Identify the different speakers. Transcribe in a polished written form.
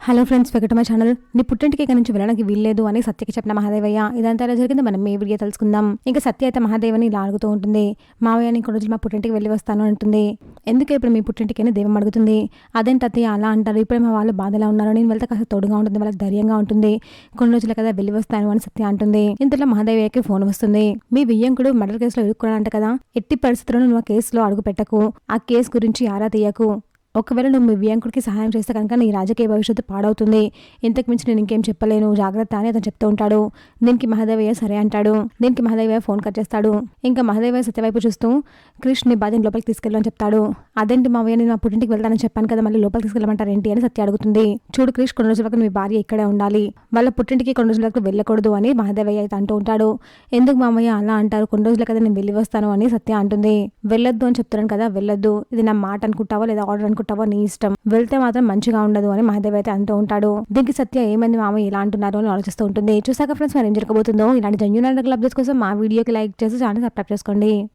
Speaker 1: Hello friends, welcome to my channel. నీ పుట్టింటికి ఇక్కడ నుంచి వెళ్ళడానికి వీల్లేదు అని సత్యకి చెప్పిన మహాదేవయ్య ఇదంతా ఎలా జరిగింది మనం ఈ వీడియో తెలుసుకుందాం. ఇంకా సత్య అయితే మహాదేవని ఇలా అడుగుతూ ఉంటుంది. మావయ్య ఇంకొక రోజులు మా పుట్టింటికి వెళ్ళి వస్తాను అంటుంది. ఎందుకు ఇప్పుడు మీ పుట్టింటికి అని దేవం అడుగుతుంది. అదేంటి అత్తయ్య అలా అంటారు, ఇప్పుడే మా వాళ్ళు బాధలా ఉన్నారు, నేను వెళ్తే కాస్త తోడుగా ఉంటుంది, వాళ్ళకి ధైర్యంగా ఉంటుంది, కొన్ని రోజుల కదా వెళ్ళి వస్తాను అని సత్య అంటుంది. ఇంతలో మహాదేవయ్యకి ఫోన్ వస్తుంది. మీ వియ్యంకుడు మర్డర్ కేసులో ఇరుక్కున్నాడంట కదా, ఎట్టి పరిస్థితుల్లో నువ్వు ఆ కేసులో అడుగు పెట్టకు, ఆ కేసు గురించి ఆరా తీయకు, ఒకవేళ నువ్వు మీ వియంకుడికి సహాయం చేస్తే కనుక నీ రాజకీయ భవిష్యత్తు పాడవుతుంది, ఇంతకు మించి నేను ఇంకేం చెప్పలేను, జాగ్రత్త అని అతను చెప్తూ ఉంటాడు. దీనికి మహాదేవయ్య సరే అంటాడు. దీనికి మహాదేవయ్య ఫోన్ కట్ చేస్తాడు. ఇంకా మహాదేవయ్య సత్య వైపు చూస్తూ క్రిష్ నీ బాధ్యత లోపలికి తీసుకెళ్ళు అని చెప్తాడు. అదేంటి మావయ్య, నేను మా పుట్టింటికి వెళ్తానని చెప్పాను కదా, మళ్ళీ లోపలికి తీసుకెళ్ళమంటారు ఏంటి అని సత్య అడుగుతుంది. చూడు క్రిష్, కొన్ని రోజుల వరకు మీ భార్య ఇక్కడే ఉండాలి, వాళ్ళ పుట్టింటికి కొన్ని రోజుల వరకు వెళ్ళకూడదు అని మహాదేవయ్య అయితే అంటూ ఉంటాడు. ఎందుకు మామయ్య అలా అంటారు, కొన్ని రోజుల కదా నేను వెళ్ళి వస్తాను అని సత్య అంటుంది. వెళ్ళొద్దు అని చెప్తున్నాను కదా, వెళ్ళొద్దు, ఇది నా మాట అనుకుంటావో లేదా ఆర్డర్ అనుకుంటావో నీ ఇష్టం, వెళ్తే మాత్రం మంచిగా ఉండదు అని మహాదేవ్ అయితే అంటూ ఉంటాడు. దీనికి సత్య ఏమైంది మామయ్య ఇలా అంటున్నారు అని ఆలోచిస్తూ ఉంటుంది. చూసాక ఫ్రెండ్స్ మరి ఏం జరగబోతుందో, ఇలాంటి జెన్యూన్ అప్డేట్స్ కోసం మా వీడియోకి లైక్ చేసి ఛానల్ సబ్స్క్రైబ్ చేసుకోండి.